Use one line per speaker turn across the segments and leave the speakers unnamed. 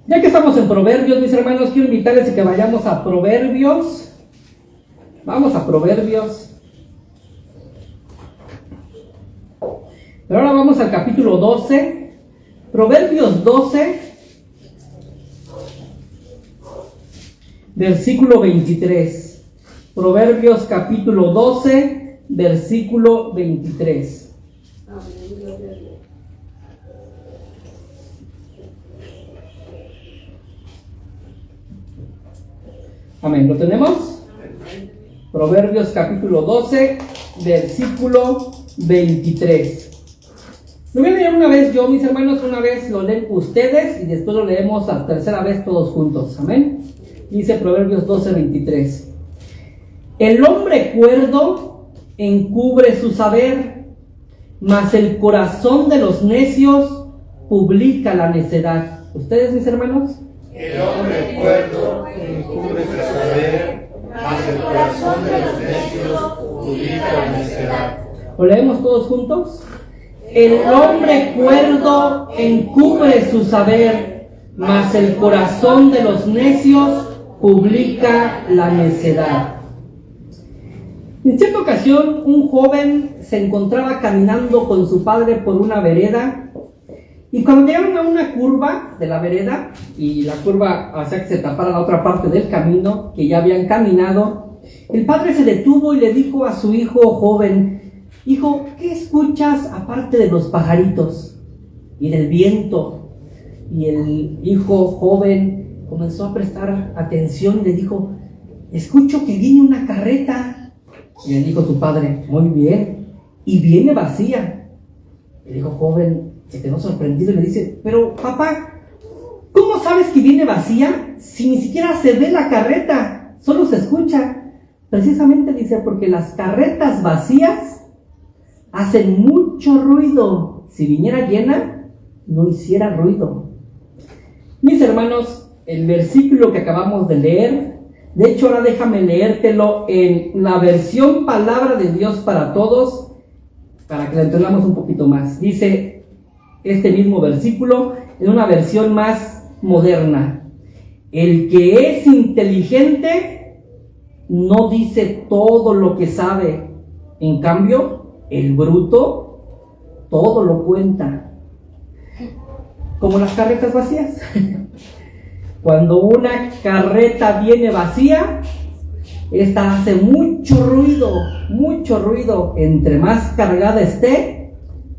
Ya que estamos en Proverbios, mis hermanos, quiero invitarles a que vayamos a Proverbios. Vamos a Proverbios. Pero ahora vamos al capítulo 12. Proverbios 12, versículo 23. Proverbios capítulo 12, versículo 23. Amén. ¿Lo tenemos? Proverbios capítulo 12, versículo 23. Lo voy a leer una vez yo, mis hermanos, una vez lo leen ustedes y después lo leemos la tercera vez todos juntos. Amén. Dice Proverbios 12, 23. El hombre cuerdo encubre su saber, mas el corazón de los necios publica la necedad. ¿Ustedes, mis hermanos?
El hombre cuerdo encubre su saber, mas el corazón de los necios publica la necedad.
¿Lo leemos todos juntos? El hombre cuerdo encubre su saber, mas el corazón de los necios publica la necedad. En cierta ocasión, un joven se encontraba caminando con su padre por una vereda. Y cuando llegaron a una curva de la vereda, y la curva hacía que se tapara la otra parte del camino que ya habían caminado, el padre se detuvo y le dijo a su hijo joven: hijo, ¿qué escuchas aparte de los pajaritos y del viento? Y el hijo joven comenzó a prestar atención y le dijo: escucho que viene una carreta. Y le dijo su padre: muy bien, y viene vacía. El hijo joven se quedó sorprendido y le dice: pero papá, ¿cómo sabes que viene vacía si ni siquiera se ve la carreta? Solo se escucha. Precisamente, dice, porque las carretas vacías hacen mucho ruido. Si viniera llena, no hiciera ruido. Mis hermanos, el versículo que acabamos de leer, de hecho ahora déjame leértelo en la versión Palabra de Dios para Todos, para que la entendamos un poquito más. Dice este mismo versículo en una versión más moderna: el que es inteligente no dice todo lo que sabe, en cambio el bruto todo lo cuenta. Como las carretas vacías. Cuando una carreta viene vacía, esta hace mucho ruido. Entre más cargada esté,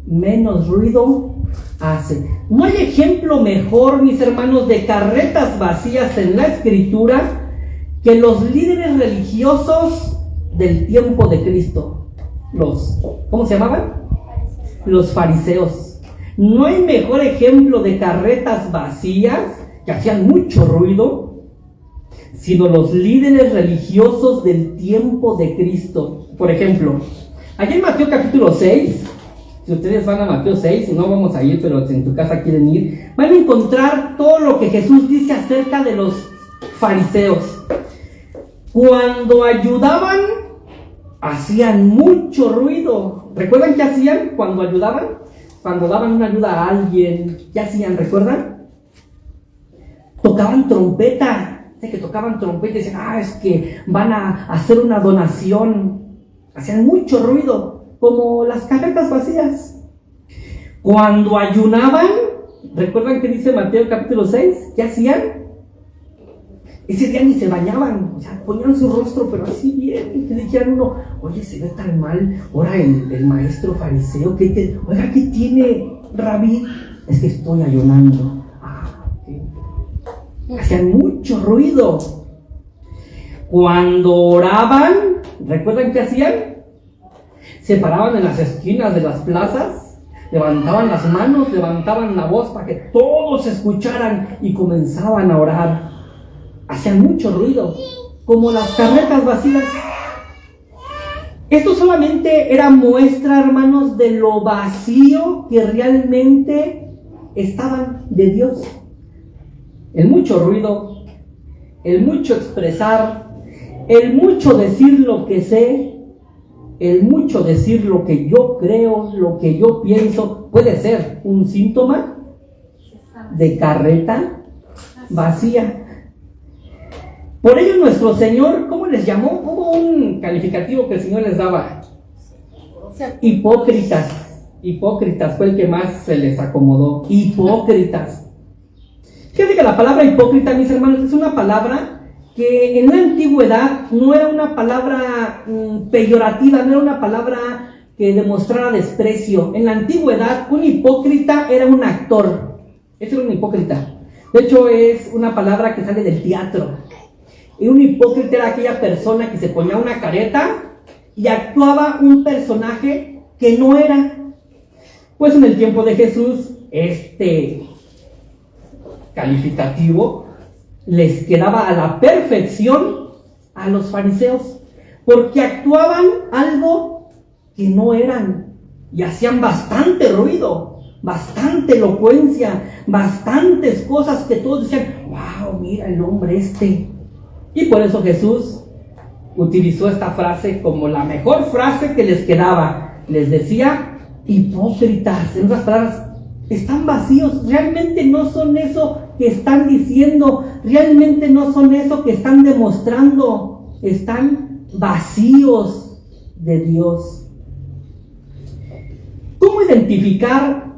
menos ruido hace. No hay ejemplo mejor, mis hermanos, de carretas vacías en la Escritura que los líderes religiosos del tiempo de Cristo. ¿Cómo se llamaban? Los fariseos. No hay mejor ejemplo de carretas vacías que hacían mucho ruido, sino los líderes religiosos del tiempo de Cristo. Por ejemplo, allí en Mateo capítulo 6, si ustedes van a Mateo 6, no vamos a ir, pero si en tu casa quieren ir, van a encontrar todo lo que Jesús dice acerca de los fariseos. Cuando ayudaban, hacían mucho ruido. ¿Recuerdan qué hacían cuando ayudaban? Cuando daban una ayuda a alguien, ¿qué hacían? ¿Recuerdan? Tocaban trompeta. Sé que tocaban trompeta y decían: es que van a hacer una donación. Hacían mucho ruido, como las carretas vacías. Cuando ayunaban, ¿recuerdan que dice Mateo capítulo 6? ¿Qué hacían? Ese día ni se bañaban, o sea, ponían su rostro, pero así bien, que dijeran uno: oye, se ve tan mal, ahora el maestro fariseo, oiga, ¿qué tiene, Rabí? Es que estoy ayunando. Hacían mucho ruido. Cuando oraban, ¿recuerdan qué hacían? Se paraban en las esquinas de las plazas, levantaban las manos, levantaban la voz para que todos escucharan y comenzaban a orar. Hacían mucho ruido, como las carretas vacías. Esto solamente era muestra, hermanos, de lo vacío que realmente estaban de Dios. El mucho ruido, el mucho expresar, el mucho decir lo que sé, el mucho decir lo que yo creo, lo que yo pienso, puede ser un síntoma de carreta vacía. Por ello nuestro Señor, ¿cómo les llamó? Hubo un calificativo que el Señor les daba. Hipócritas. Hipócritas fue el que más se les acomodó. Hipócritas. Fíjate que la palabra hipócrita, mis hermanos, es una palabra que en la antigüedad no era una palabra peyorativa, no era una palabra que demostrara desprecio. En la antigüedad, un hipócrita era un actor. Ese era un hipócrita. De hecho, es una palabra que sale del teatro. Y un hipócrita era aquella persona que se ponía una careta y actuaba un personaje que no era. Pues en el tiempo de Jesús, este calificativo les quedaba a la perfección a los fariseos, porque actuaban algo que no eran y hacían bastante ruido, bastante elocuencia, bastantes cosas que todos decían: wow, mira el hombre este. Y por eso Jesús utilizó esta frase como la mejor frase que les quedaba. Les decía: hipócritas. En otras palabras, están vacíos, realmente no son eso que están diciendo, realmente no son eso que están demostrando, están vacíos de Dios. ¿Cómo identificar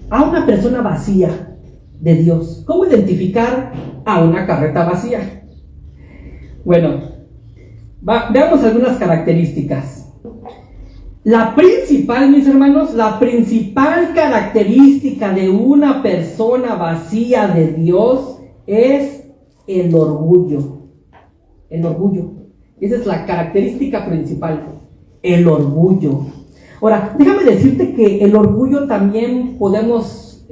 a una persona vacía de Dios? ¿Cómo identificar a una carreta vacía? Bueno, veamos algunas características. La principal, mis hermanos, la principal característica de una persona vacía de Dios es el orgullo. El orgullo. Esa es la característica principal, el orgullo. Ahora, déjame decirte que el orgullo también podemos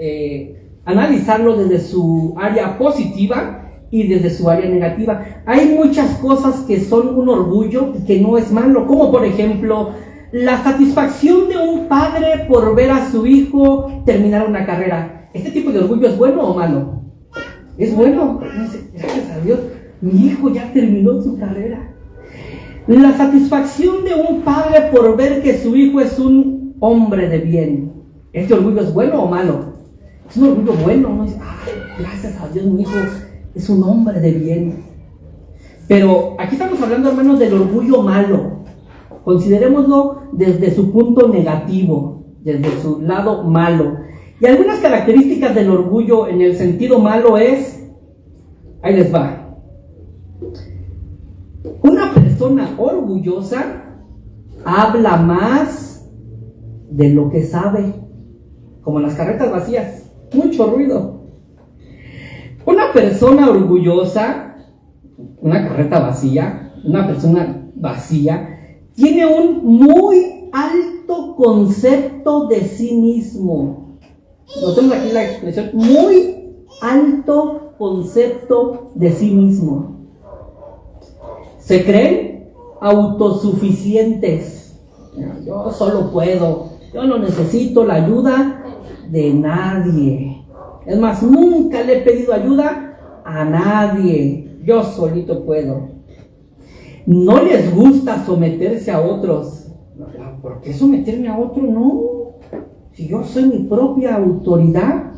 analizarlo desde su área positiva y desde su área negativa. Hay muchas cosas que son un orgullo y que no es malo, como por ejemplo la satisfacción de un padre por ver a su hijo terminar una carrera. ¿Este tipo de orgullo es bueno o malo? Es bueno. Gracias a Dios, mi hijo ya terminó su carrera. La satisfacción de un padre por ver que su hijo es un hombre de bien. ¿Este orgullo es bueno o malo? Es un orgullo bueno, ¿no? Ay, gracias a Dios, mi hijo es un hombre de bien. Pero aquí estamos hablando, hermanos, del orgullo malo. Considerémoslo desde su punto negativo, desde su lado malo. Y algunas características del orgullo en el sentido malo es, ahí les va. Una persona orgullosa habla más de lo que sabe, como las carretas vacías, mucho ruido. Una persona orgullosa, una carreta vacía, una persona vacía, tiene un muy alto concepto de sí mismo. Notemos aquí la expresión, muy alto concepto de sí mismo. Se creen autosuficientes. Yo solo puedo, yo no necesito la ayuda de nadie. Es más, nunca le he pedido ayuda a nadie. Yo solito puedo. No les gusta someterse a otros. ¿Por qué someterme a otro? No. Si yo soy mi propia autoridad.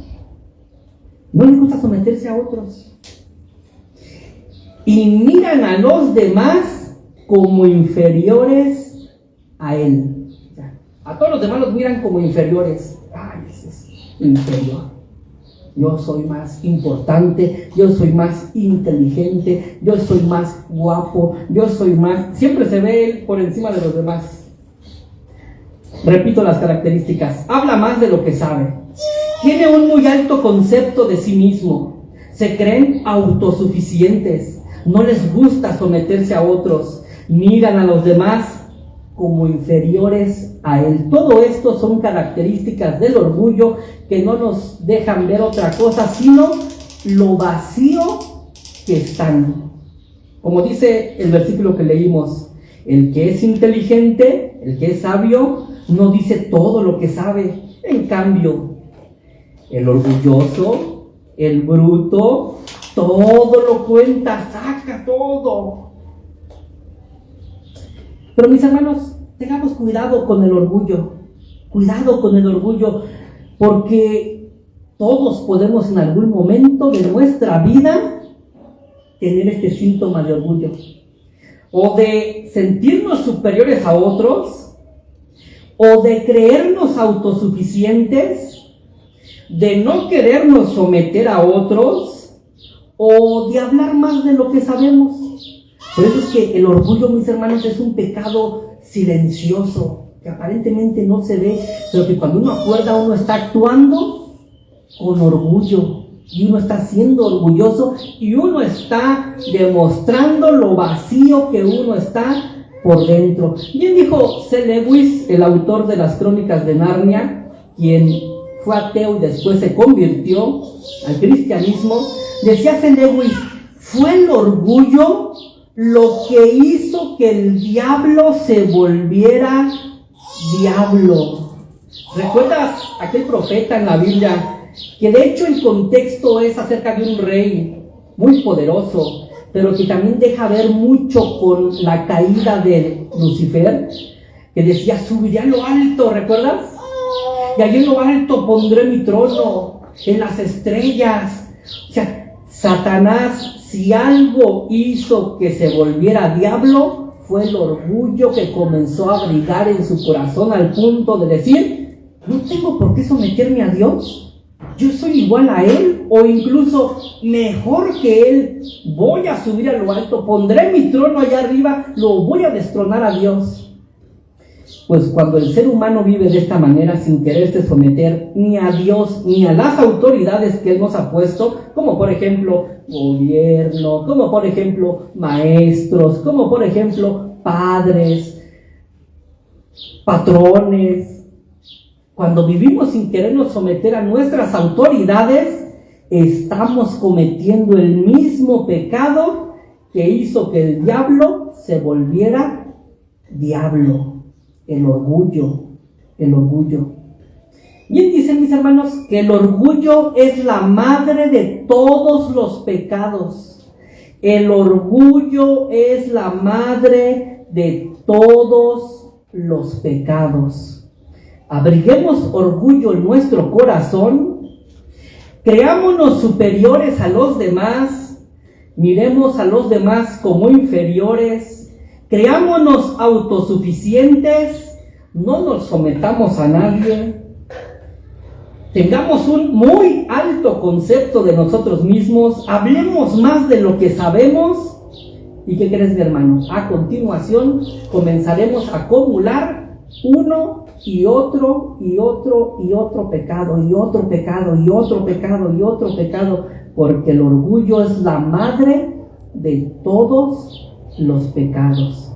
No les gusta someterse a otros. Y miran a los demás como inferiores a él. A todos los demás los miran como inferiores. Ay, ese es inferior. Yo soy más importante, yo soy más inteligente, yo soy más guapo, yo soy más... Siempre se ve él por encima de los demás. Repito las características. Habla más de lo que sabe. Tiene un muy alto concepto de sí mismo. Se creen autosuficientes. No les gusta someterse a otros. Miran a los demás como inferiores a él. Todo esto son características del orgullo que no nos dejan ver otra cosa sino lo vacío que están. Como dice el versículo que leímos, el que es inteligente, el que es sabio, no dice todo lo que sabe. En cambio, el orgulloso, el bruto, todo lo cuenta, saca todo. Pero mis hermanos, tengamos cuidado con el orgullo. Cuidado con el orgullo, porque todos podemos en algún momento de nuestra vida tener este síntoma de orgullo, o de sentirnos superiores a otros, o de creernos autosuficientes, de no querernos someter a otros, o de hablar más de lo que sabemos. Por eso es que el orgullo, mis hermanos, es un pecado silencioso, que aparentemente no se ve, pero que cuando uno acuerda, uno está actuando con orgullo, y uno está siendo orgulloso, y uno está demostrando lo vacío que uno está por dentro. Bien dijo C. Lewis, el autor de las Crónicas de Narnia, quien fue ateo y después se convirtió al cristianismo. Decía C. Lewis: fue el orgullo lo que hizo que el diablo se volviera diablo. ¿Recuerdas aquel profeta en la Biblia? Que de hecho el contexto es acerca de un rey muy poderoso, pero que también deja ver mucho con la caída de Lucifer, que decía: subiré a lo alto, ¿recuerdas? Y allí en lo alto pondré mi trono, en las estrellas. O sea, Satanás, si algo hizo que se volviera diablo, fue el orgullo que comenzó a abrigar en su corazón, al punto de decir: no tengo por qué someterme a Dios, yo soy igual a Él, o incluso mejor que Él. Voy a subir a lo alto, pondré mi trono allá arriba, lo voy a destronar a Dios. Pues cuando el ser humano vive de esta manera, sin quererse someter ni a Dios ni a las autoridades que Él nos ha puesto, como por ejemplo gobierno, como por ejemplo maestros, como por ejemplo padres, patrones, cuando vivimos sin querernos someter a nuestras autoridades, estamos cometiendo el mismo pecado que hizo que el diablo se volviera diablo: el orgullo, el orgullo. Bien dicen mis hermanos que el orgullo es la madre de todos los pecados. El orgullo es la madre de todos los pecados. Abriguemos orgullo en nuestro corazón, creámonos superiores a los demás, miremos a los demás como inferiores, creámonos autosuficientes, no nos sometamos a nadie, tengamos un muy alto concepto de nosotros mismos, hablemos más de lo que sabemos. ¿Y qué crees, mi hermano? A continuación comenzaremos a acumular uno y otro y otro y otro pecado, y otro pecado, y otro pecado, y otro pecado, porque el orgullo es la madre de todos los pecados.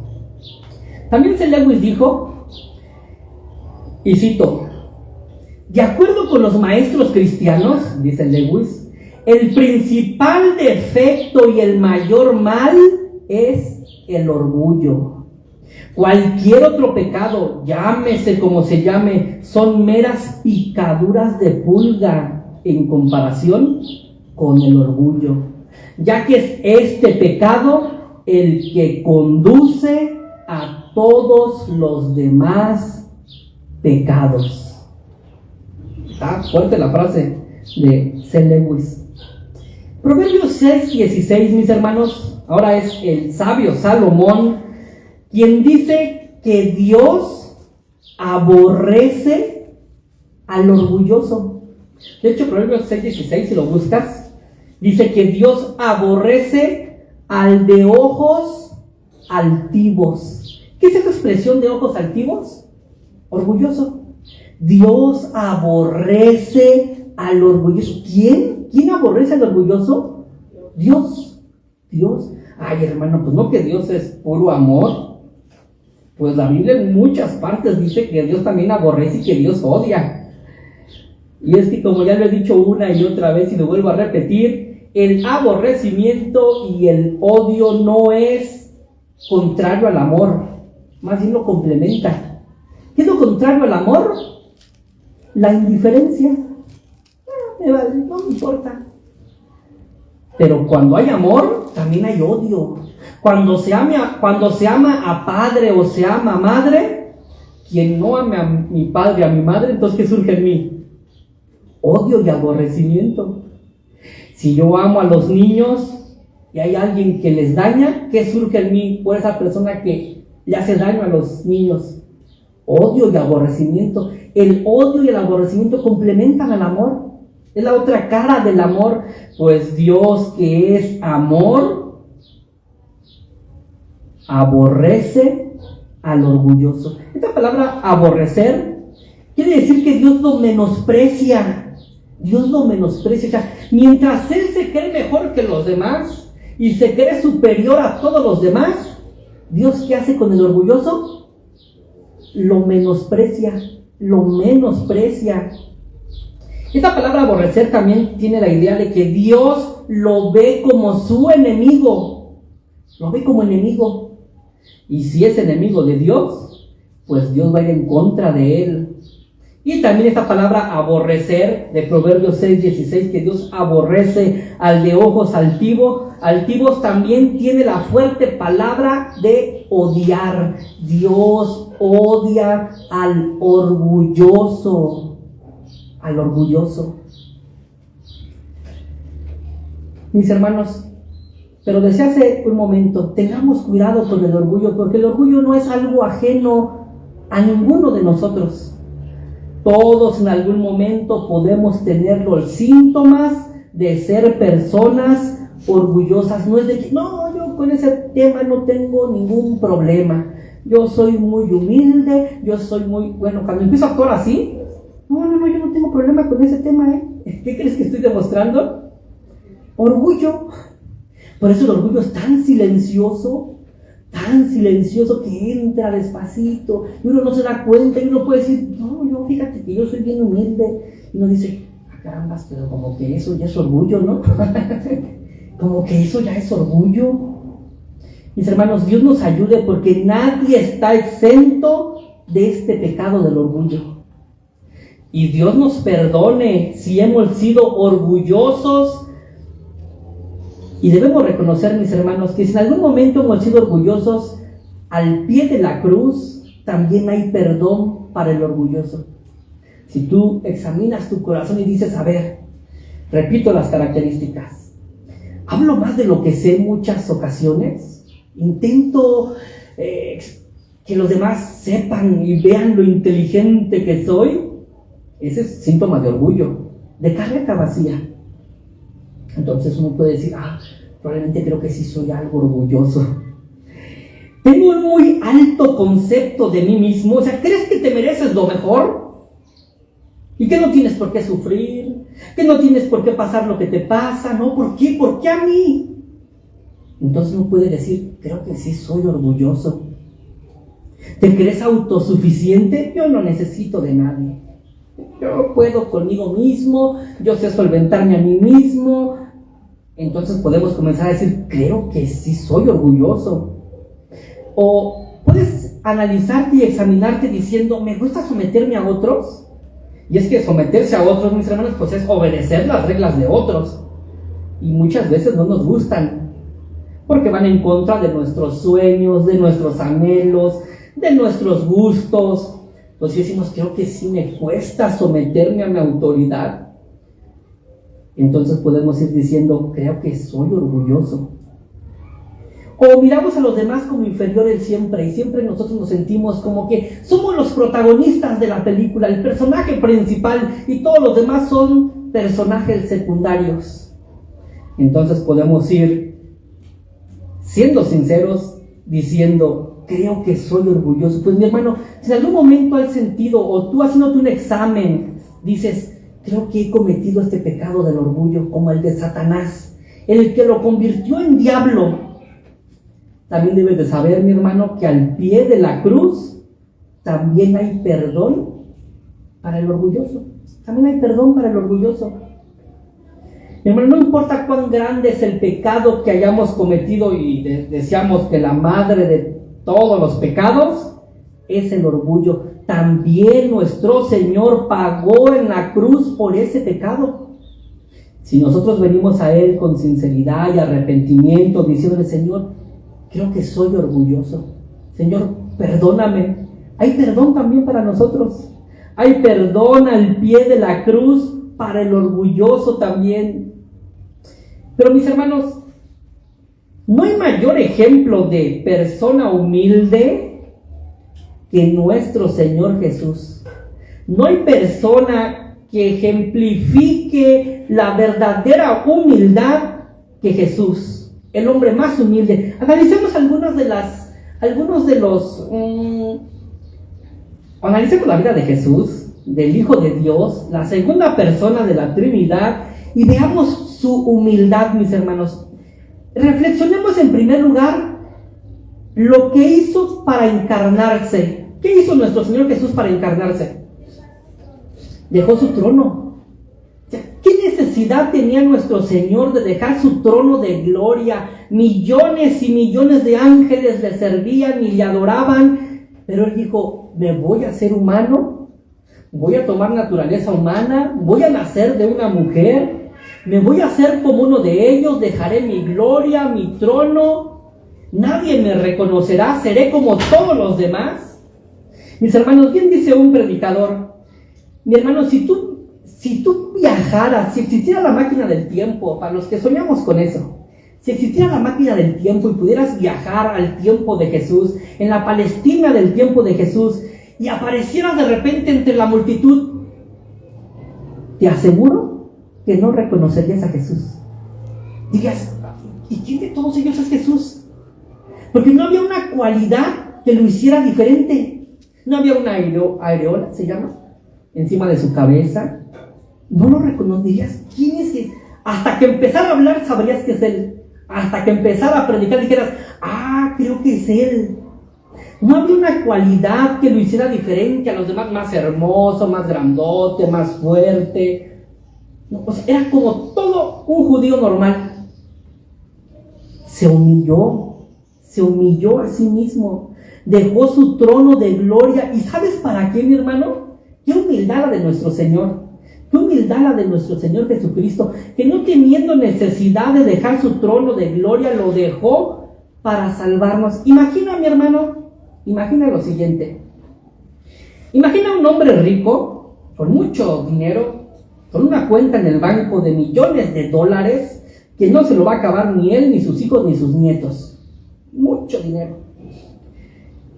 También C. Lewis dijo, y cito: de acuerdo con los maestros cristianos, dice Lewis, el principal defecto y el mayor mal es el orgullo. Cualquier otro pecado, llámese como se llame, son meras picaduras de pulga en comparación con el orgullo, ya que es este pecado el que conduce a todos los demás pecados. Está fuerte la frase de C. Lewis. Proverbios 6:16, mis hermanos, ahora es el sabio Salomón quien dice que Dios aborrece al orgulloso. De hecho, Proverbios 6:16, si lo buscas, dice que Dios aborrece al de ojos altivos. ¿Qué es esa expresión de ojos altivos? Orgulloso. Dios aborrece al orgulloso. ¿Quién? ¿Quién aborrece al orgulloso? Dios. Dios. Ay, hermano, pues no, que Dios es puro amor. Pues la Biblia en muchas partes dice que Dios también aborrece y que Dios odia. Y es que, como ya lo he dicho una y otra vez y lo vuelvo a repetir, el aborrecimiento y el odio no es contrario al amor, más bien lo complementa. ¿Qué es lo contrario al amor? La indiferencia. Me vale, no me importa. Pero cuando hay amor, también hay odio. Cuando se ama a padre o se ama a madre, quien no ame a mi padre, a mi madre, entonces ¿qué surge en mí? odio y aborrecimiento. Si yo amo a los niños y hay alguien que les daña, ¿qué surge en mí por esa persona que le hace daño a los niños? Odio y aborrecimiento. El odio y el aborrecimiento complementan al amor. Es la otra cara del amor. Pues Dios, que es amor, aborrece al orgulloso. Esta palabra aborrecer quiere decir que Dios lo menosprecia. Dios lo menosprecia. O sea, mientras Él se cree mejor que los demás y se cree superior a todos los demás, Dios, ¿qué hace con el orgulloso? Lo menosprecia, lo menosprecia. Esta palabra aborrecer también tiene la idea de que Dios lo ve como su enemigo. Lo ve como enemigo. Y si es enemigo de Dios, pues Dios va a ir en contra de él. Y también esta palabra aborrecer, de Proverbios 6:16, que Dios aborrece al de ojos altivos, también tiene la fuerte palabra de odiar. Dios odia al orgulloso, al orgulloso. Mis hermanos, pero desde hace un momento, tengamos cuidado con el orgullo, porque el orgullo no es algo ajeno a ninguno de nosotros. Todos en algún momento podemos tener los síntomas de ser personas orgullosas. No es de que, no, yo con ese tema no tengo ningún problema. Yo soy muy humilde, yo soy muy... Bueno, cuando empiezo a actuar así, no, yo no tengo problema con ese tema, ¿eh? ¿Qué crees que estoy demostrando? Orgullo. Por eso el orgullo es tan silencioso que entra despacito y uno no se da cuenta y uno puede decir, no, yo fíjate que yo soy bien humilde, y uno dice, carambas, pero como que eso ya es orgullo, ¿no? Como que eso ya es orgullo. Mis hermanos, Dios nos ayude, porque nadie está exento de este pecado del orgullo. Y Dios nos perdone si hemos sido orgullosos. Y debemos reconocer, mis hermanos, que si en algún momento hemos sido orgullosos, al pie de la cruz también hay perdón para el orgulloso. Si tú examinas tu corazón y dices, a ver, repito las características, hablo más de lo que sé en muchas ocasiones, intento que los demás sepan y vean lo inteligente que soy, ese es síntoma de orgullo, de carga vacía. Entonces uno puede decir, probablemente creo que sí soy algo orgulloso. Tengo un muy alto concepto de mí mismo. O sea, ¿crees que te mereces lo mejor? Y que no tienes por qué sufrir, que no tienes por qué pasar lo que te pasa, ¿no? ¿Por qué? ¿Por qué a mí? Entonces uno puede decir, creo que sí soy orgulloso. ¿Te crees autosuficiente? Yo no necesito de nadie. Yo puedo conmigo mismo, yo sé solventarme a mí mismo. Entonces podemos comenzar a decir, creo que sí soy orgulloso. O puedes analizarte y examinarte diciendo, ¿me gusta someterme a otros? Y es que someterse a otros, mis hermanos, pues es obedecer las reglas de otros. Y muchas veces no nos gustan, porque van en contra de nuestros sueños, de nuestros anhelos, de nuestros gustos. Entonces decimos, creo que sí me cuesta someterme a mi autoridad. Entonces podemos ir diciendo, creo que soy orgulloso. O miramos a los demás como inferiores siempre, y siempre nosotros nos sentimos como que somos los protagonistas de la película, el personaje principal, y todos los demás son personajes secundarios. Entonces podemos ir siendo sinceros, diciendo, creo que soy orgulloso. Pues mi hermano, si en algún momento has sentido, o tú haciéndote un examen, dices, creo que he cometido este pecado del orgullo, como el de Satanás, el que lo convirtió en diablo. También debes de saber, mi hermano, que al pie de la cruz también hay perdón para el orgulloso. También hay perdón para el orgulloso. Mi hermano, no importa cuán grande es el pecado que hayamos cometido, y decíamos que la madre de todos los pecados es el orgullo. También nuestro Señor pagó en la cruz por ese pecado. Si nosotros venimos a Él con sinceridad y arrepentimiento, diciéndole, Señor, creo que soy orgulloso. Señor, perdóname. Hay perdón también para nosotros. Hay perdón al pie de la cruz para el orgulloso también. Pero mis hermanos, no hay mayor ejemplo de persona humilde que nuestro Señor Jesús. No hay persona que ejemplifique la verdadera humildad que Jesús, el hombre más humilde. Analicemos analicemos la vida de Jesús, del Hijo de Dios, la segunda persona de la Trinidad, y veamos su humildad, mis hermanos. Reflexionemos en primer lugar lo que hizo para encarnarse. ¿Qué hizo nuestro Señor Jesús para encarnarse? Dejó su trono. ¿Qué necesidad tenía nuestro Señor de dejar su trono de gloria? Millones y millones de ángeles le servían y le adoraban, pero Él dijo: me voy a hacer humano, voy a tomar naturaleza humana, voy a nacer de una mujer, me voy a hacer como uno de ellos, dejaré mi gloria, mi trono, nadie me reconocerá, seré como todos los demás. Mis hermanos, bien dice un predicador: mi hermano, si tú viajaras, si existiera la máquina del tiempo, para los que soñamos con eso, si existiera la máquina del tiempo y pudieras viajar al tiempo de Jesús, en la Palestina del tiempo de Jesús, y aparecieras de repente entre la multitud, te aseguro que no reconocerías a Jesús. Dirías: ¿y quién de todos ellos es Jesús? Porque no había una cualidad que lo hiciera diferente. No había una aureola, se llama, encima de su cabeza. No lo reconocerías. ¿Quién es Jesús? Hasta que empezara a hablar sabrías que es Él. Hasta que empezara a predicar dijeras: creo que es Él. No había una cualidad que lo hiciera diferente a los demás, más hermoso, más grandote, más fuerte. No, era como todo un judío normal. Se humilló a sí mismo, dejó su trono de gloria. ¿Y sabes para qué, mi hermano? Qué humildad la de nuestro Señor. Qué humildad la de nuestro Señor Jesucristo, que no teniendo necesidad de dejar su trono de gloria, lo dejó para salvarnos. Imagina, mi hermano, imagina lo siguiente. Imagina un hombre rico, con mucho dinero, con una cuenta en el banco de millones de dólares, que no se lo va a acabar ni él, ni sus hijos, ni sus nietos. Mucho dinero.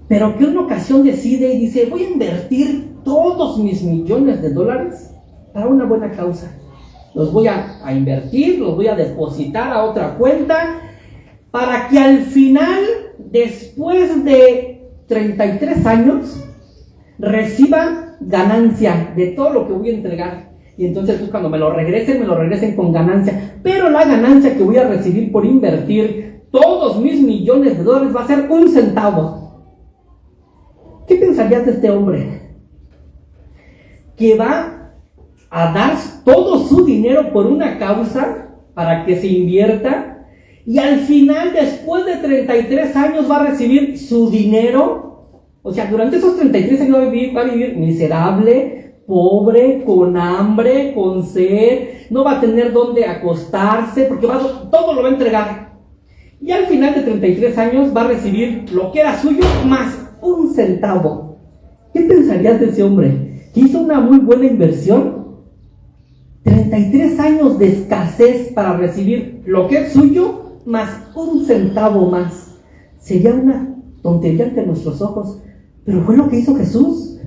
Pero que en una ocasión decide y dice: voy a invertir todos mis millones de dólares para una buena causa. Los voy a invertir, los voy a depositar a otra cuenta, para que al final, después de 33 años, reciba ganancia de todo lo que voy a entregar. Y entonces pues, cuando me lo regresen con ganancia. Pero la ganancia que voy a recibir por invertir todos mis millones de dólares va a ser 1 centavo. ¿Qué pensarías de este hombre? Que va a dar todo su dinero por una causa para que se invierta, y al final, después de 33 años, va a recibir su dinero. O sea, durante esos 33 años va a vivir miserable, pobre, con hambre, con sed, no va a tener dónde acostarse, porque todo lo va a entregar. Y al final de 33 años va a recibir lo que era suyo más 1 centavo. ¿Qué pensarías de ese hombre? ¿Que hizo una muy buena inversión? 33 años de escasez para recibir lo que es suyo más 1 centavo más. Sería una tontería ante nuestros ojos, pero fue lo que hizo Jesús.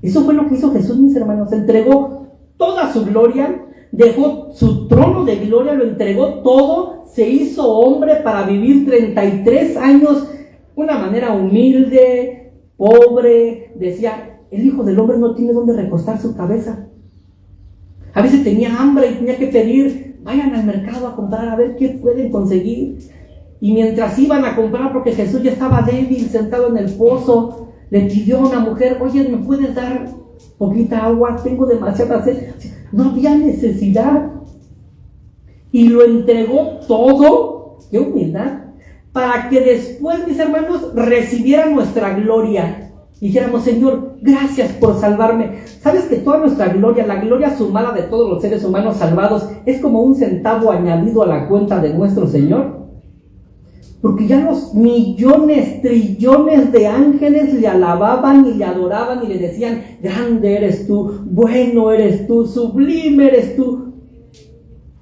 Eso fue lo que hizo Jesús, mis hermanos. Entregó toda su gloria, dejó su trono de gloria, lo entregó todo, se hizo hombre para vivir 33 años de una manera humilde, pobre. Decía: el Hijo del Hombre no tiene dónde recostar su cabeza. A veces tenía hambre y tenía que pedir: vayan al mercado a comprar a ver qué pueden conseguir. Y mientras iban a comprar, porque Jesús ya estaba débil, sentado en el pozo, le pidió a una mujer: oye, ¿me puedes dar poquita agua? Tengo demasiada sed. No había necesidad. Y lo entregó todo, qué humildad, para que después, mis hermanos, recibiera nuestra gloria. Dijéramos: Señor, gracias por salvarme. ¿Sabes que toda nuestra gloria, la gloria sumada de todos los seres humanos salvados, es como 1 centavo añadido a la cuenta de nuestro Señor? porque ya los millones, trillones de ángeles le alababan y le adoraban y le decían: grande eres tú, bueno eres tú, sublime eres tú.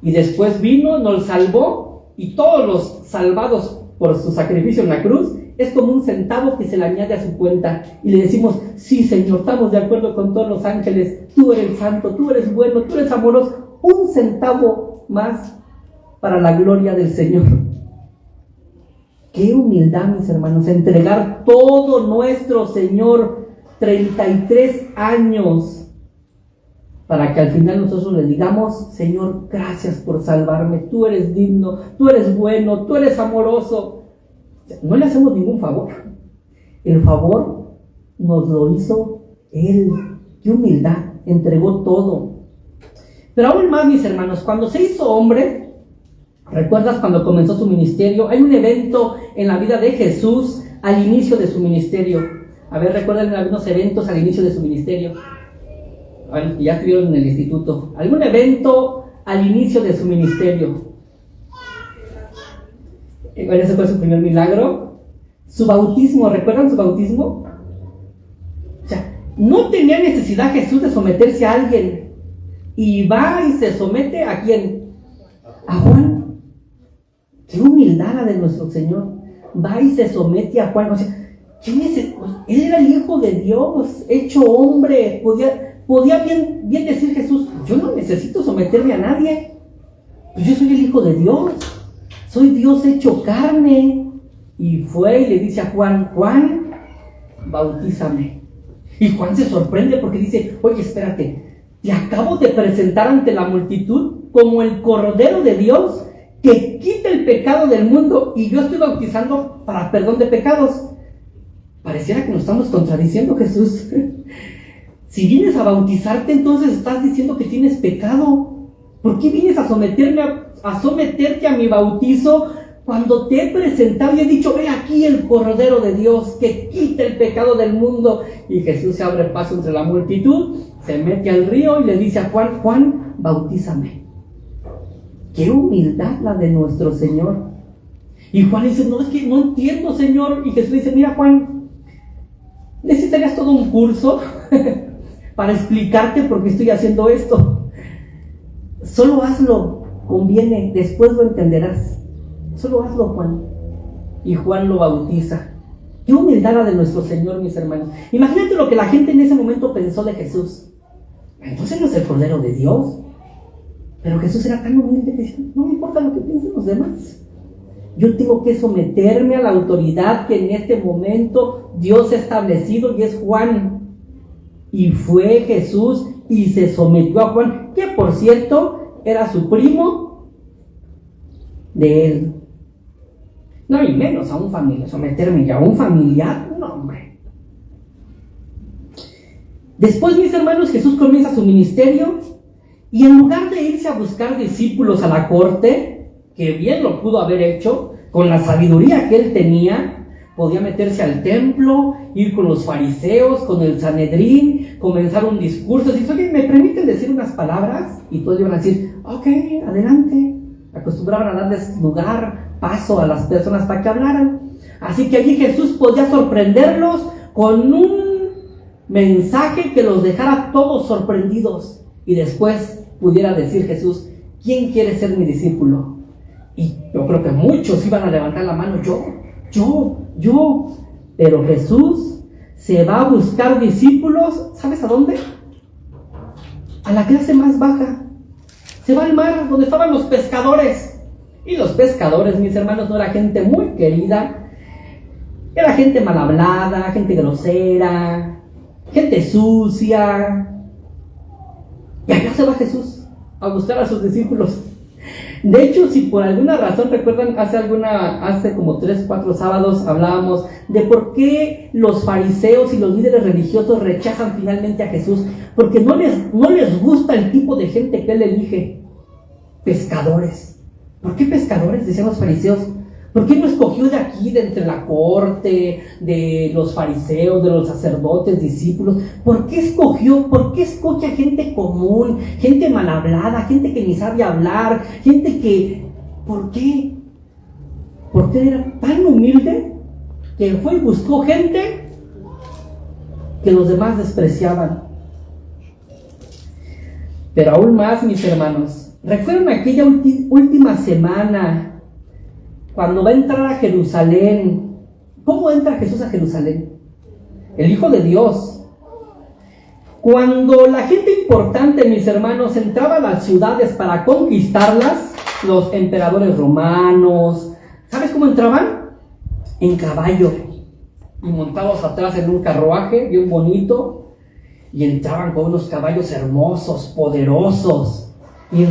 Y después vino, nos salvó, y todos los salvados por su sacrificio en la cruz es como un centavo que se le añade a su cuenta, y le decimos: sí, Señor, estamos de acuerdo con todos los ángeles, tú eres santo, tú eres bueno, tú eres amoroso. Un centavo más para la gloria del Señor. Qué humildad, mis hermanos, entregar todo nuestro Señor, 33 años, para que al final nosotros le digamos: Señor, gracias por salvarme, tú eres digno, tú eres bueno, tú eres amoroso. No le hacemos ningún favor. El favor nos lo hizo Él. Qué humildad, entregó todo. Pero aún más, mis hermanos, cuando se hizo hombre, ¿recuerdas cuando comenzó su ministerio? Hay un evento en la vida de Jesús al inicio de su ministerio. A ver, recuerden algunos eventos al inicio de su ministerio. Ya estuvieron en el instituto. ¿Algún evento al inicio de su ministerio? Ese fue su primer milagro. Su bautismo, ¿recuerdan su bautismo? O sea, no tenía necesidad Jesús de someterse a alguien. Y va y se somete ¿a quién? A Juan. Qué humildad la de nuestro Señor. Va y se somete a Juan. O sea, ¿quién es él? Él era el Hijo de Dios, hecho hombre. Podía bien decir Jesús: yo no necesito someterme a nadie. Pues yo soy el Hijo de Dios. Soy Dios hecho carne. Y fue y le dice a Juan: Juan, bautízame. Y Juan se sorprende porque dice: oye, espérate, te acabo de presentar ante la multitud como el Cordero de Dios que quita el pecado del mundo, y yo estoy bautizando para perdón de pecados. Pareciera que nos estamos contradiciendo, Jesús. Si vienes a bautizarte, entonces estás diciendo que tienes pecado. ¿Por qué vienes a someterte a mi bautizo cuando te he presentado y he dicho: ve aquí el Cordero de Dios que quita el pecado del mundo? Y Jesús se abre paso entre la multitud, se mete al río y le dice a Juan: Juan, bautízame. Qué humildad la de nuestro Señor. Y Juan dice: no, es que no entiendo, Señor. Y Jesús dice: mira, Juan, necesitarías todo un curso para explicarte por qué estoy haciendo esto. Solo hazlo, conviene, después lo entenderás. Solo hazlo, Juan. Y Juan lo bautiza. Qué humildad la de nuestro Señor, mis hermanos. Imagínate lo que la gente en ese momento pensó de Jesús. Entonces no es el Cordero de Dios. Pero Jesús era tan humilde que decía: no me importa lo que piensen los demás. Yo tengo que someterme a la autoridad que en este momento Dios ha establecido, y es Juan. Y fue Jesús y se sometió a Juan, que por cierto era su primo de él. No, y menos a un familiar, someterme ya a un familiar, no, hombre. Después, mis hermanos, Jesús comienza su ministerio, y en lugar de irse a buscar discípulos a la corte, que bien lo pudo haber hecho, con la sabiduría que él tenía, podía meterse al templo, ir con los fariseos, con el Sanedrín, comenzar un discurso, decir: oye, ¿me permiten decir unas palabras? Y todos iban a decir: ok, adelante. Acostumbraban a darles lugar, paso a las personas para que hablaran. Así que allí Jesús podía sorprenderlos con un mensaje que los dejara todos sorprendidos. Y después pudiera decir Jesús: ¿quién quiere ser mi discípulo? Y yo creo que muchos iban a levantar la mano: yo. Pero Jesús se va a buscar discípulos, ¿sabes a dónde? A la clase más baja. Se va al mar, donde estaban los pescadores. Y los pescadores, mis hermanos, no era gente muy querida. Era gente mal hablada, gente grosera, gente sucia. Y allá se va Jesús a buscar a sus discípulos. De hecho, si por alguna razón recuerdan, hace como 3-4 sábados hablábamos de por qué los fariseos y los líderes religiosos rechazan finalmente a Jesús. Porque no les gusta el tipo de gente que él elige. Pescadores. ¿Por qué pescadores? Decían los fariseos. ¿Por qué no escogió de aquí, de entre la corte, de los fariseos, de los sacerdotes, discípulos? ¿Por qué escoge a gente común, gente mal hablada, gente que ni sabe hablar, gente que... ¿Por qué? Porque él era tan humilde que fue y buscó gente que los demás despreciaban. Pero aún más, mis hermanos, ¿recuerdan aquella última semana cuando va a entrar a Jerusalén? ¿Cómo entra Jesús a Jerusalén? El Hijo de Dios. Cuando la gente importante, mis hermanos, entraba a las ciudades para conquistarlas, los emperadores romanos, ¿sabes cómo entraban? En caballo y montados atrás en un carruaje bien bonito, y entraban con unos caballos hermosos, poderosos, y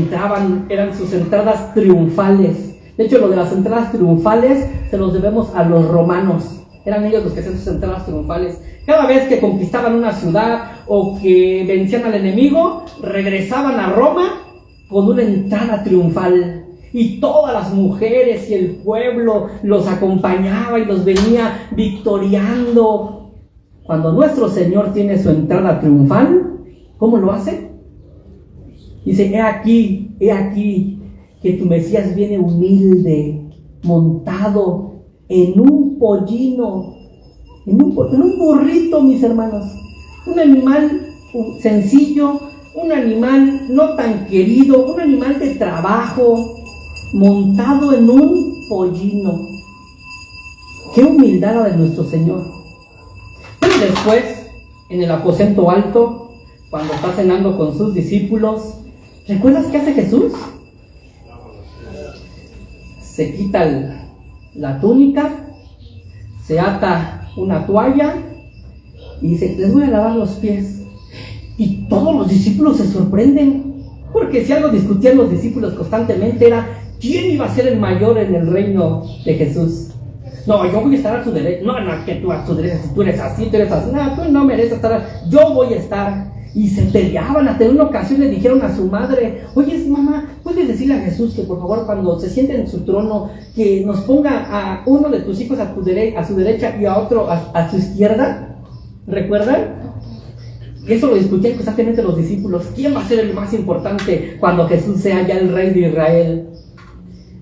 eran sus entradas triunfales. De hecho, lo de las entradas triunfales se los debemos a los romanos. Eran ellos los que hacían sus entradas triunfales. Cada vez que conquistaban una ciudad o que vencían al enemigo, regresaban a Roma con una entrada triunfal. Y todas las mujeres y el pueblo los acompañaba y los venía victoriando. Cuando nuestro Señor tiene su entrada triunfal, ¿cómo lo hace? Dice: he aquí que tu Mesías viene humilde, montado en un pollino, en un burrito, mis hermanos. Un animal sencillo, un animal no tan querido, un animal de trabajo, montado en un pollino. ¡Qué humildad la de nuestro Señor! Pero después, en el aposento alto, cuando está cenando con sus discípulos, ¿recuerdas qué hace Jesús? Se quita la túnica, se ata una toalla y dice: les voy a lavar los pies. Y todos los discípulos se sorprenden, porque si algo discutían los discípulos constantemente era quién iba a ser el mayor en el reino de Jesús. No, yo voy a estar a su derecha. No, que tú a su derecha, si tú eres así, tú eres así. No, tú no mereces estar. Yo voy a estar. Y se peleaban. Hasta en una ocasión le dijeron a su madre: oye, mamá, ¿puedes decirle a Jesús que por favor cuando se siente en su trono que nos ponga a uno de tus hijos a su derecha y a otro a su izquierda? ¿Recuerdan? Y eso lo discutían constantemente los discípulos. ¿Quién va a ser el más importante cuando Jesús sea ya el rey de Israel?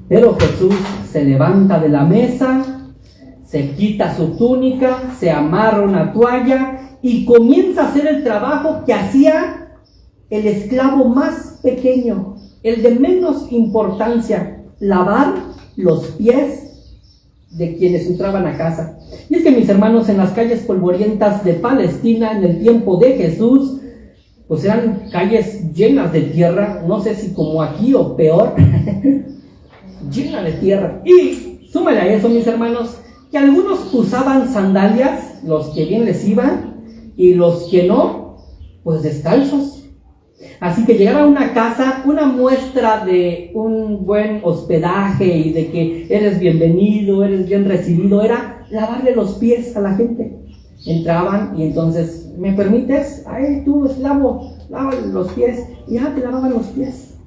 Pero Jesús se levanta de la mesa, se quita su túnica, se amarra una toalla y comienza a hacer el trabajo que hacía el esclavo más pequeño, el de menos importancia: lavar los pies de quienes entraban a casa. Y es que, mis hermanos, en las calles polvorientas de Palestina, en el tiempo de Jesús, pues eran calles llenas de tierra, no sé si como aquí o peor, llena de tierra. Y súmale a eso, mis hermanos, que algunos usaban sandalias, los que bien les iban, y los que no, pues descalzos. Así que llegar a una casa, una muestra de un buen hospedaje y de que eres bienvenido, eres bien recibido, era lavarle los pies a la gente. Entraban y entonces: ¿me permites? Ay, tú, esclavo, lávale los pies. Y ya te lavaban los pies.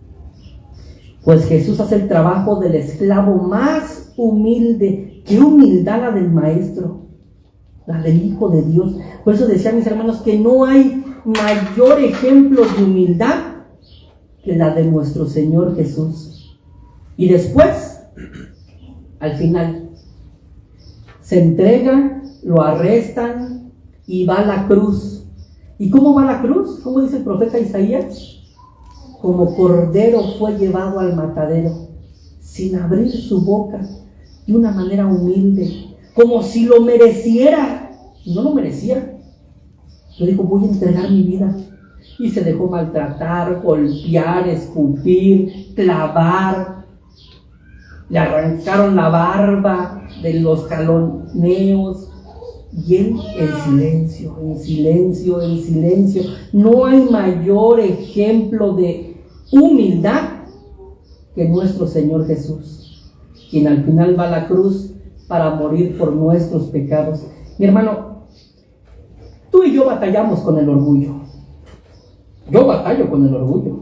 Pues Jesús hace el trabajo del esclavo más humilde. ¡Qué humildad la del maestro! La del Hijo de Dios. Por eso decía, mis hermanos, que no hay mayor ejemplo de humildad que la de nuestro Señor Jesús. Y después, al final, se entrega, lo arrestan y va a la cruz. ¿Y cómo va a la cruz? ¿Cómo dice el profeta Isaías? Como cordero fue llevado al matadero, sin abrir su boca, de una manera humilde, como si lo mereciera. Y no lo merecía. Le dijo: voy a entregar mi vida. Y se dejó maltratar, golpear, escupir, clavar. Le arrancaron la barba de los caloneos. Y él en silencio, en silencio, en silencio. No hay mayor ejemplo de humildad que nuestro Señor Jesús, quien al final va a la cruz para morir por nuestros pecados. Mi hermano, tú y yo batallamos con el orgullo. Yo batallo con el orgullo.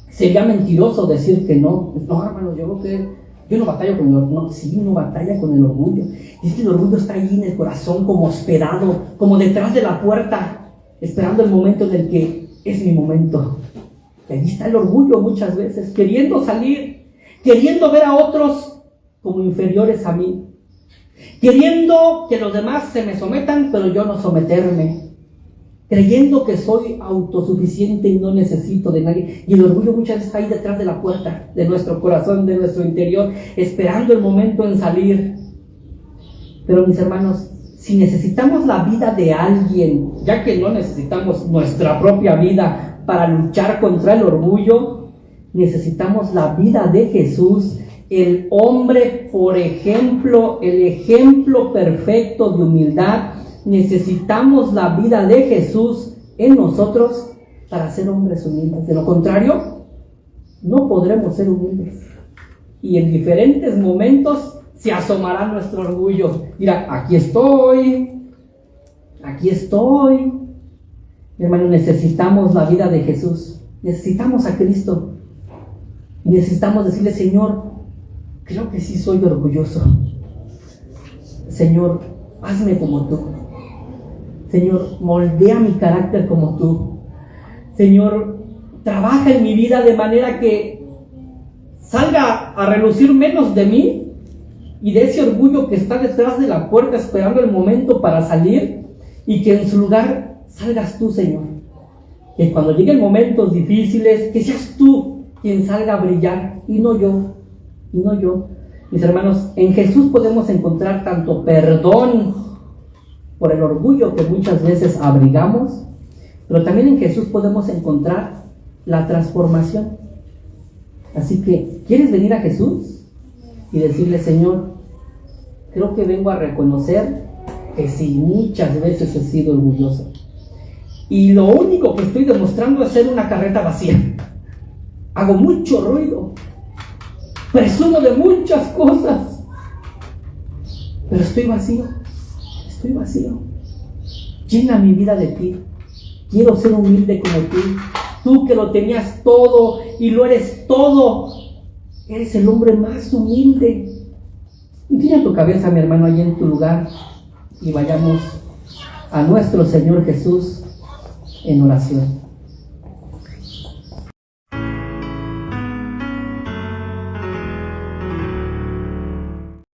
Sería mentiroso decir que no. No, hermano, yo no batallo con el orgullo. No, sí, uno batalla con el orgullo. Y es que el orgullo está ahí en el corazón, como hospedado, como detrás de la puerta, esperando el momento en el que es mi momento. Y allí está el orgullo muchas veces, queriendo salir, queriendo ver a otros como inferiores a mí, queriendo que los demás se me sometan, pero yo no someterme, creyendo que soy autosuficiente y no necesito de nadie. Y el orgullo muchas veces está ahí detrás de la puerta de nuestro corazón, de nuestro interior, esperando el momento en salir. Pero mis hermanos, si necesitamos la vida de alguien, ya que no necesitamos nuestra propia vida para luchar contra el orgullo, necesitamos la vida de Jesús, el hombre, por ejemplo, el ejemplo perfecto de humildad. Necesitamos la vida de Jesús en nosotros para ser hombres humildes. De lo contrario, no podremos ser humildes. Y en diferentes momentos se asomará nuestro orgullo. Mira, aquí estoy. Hermano, necesitamos la vida de Jesús. Necesitamos a Cristo. Y necesitamos decirle: Señor, creo que sí soy orgulloso. Señor, hazme como tú. Señor, moldea mi carácter como tú. Señor, trabaja en mi vida de manera que salga a relucir menos de mí y de ese orgullo que está detrás de la puerta esperando el momento para salir, y que en su lugar salgas tú, Señor. Que cuando lleguen momentos difíciles, que seas tú quien salga a brillar y no yo. Mis hermanos, en Jesús podemos encontrar tanto perdón por el orgullo que muchas veces abrigamos, pero también en Jesús podemos encontrar la transformación. Así que, ¿quieres venir a Jesús y decirle: Señor, creo que vengo a reconocer que sí, muchas veces he sido orgulloso, y lo único que estoy demostrando es ser una carreta vacía? Hago mucho ruido, presumo de muchas cosas, pero estoy vacío. Llena mi vida de ti. Quiero ser humilde como tú que lo tenías todo y lo eres todo. Eres el hombre más humilde. Inclina tu cabeza, mi hermano, allí en tu lugar, y vayamos a nuestro Señor Jesús en oración.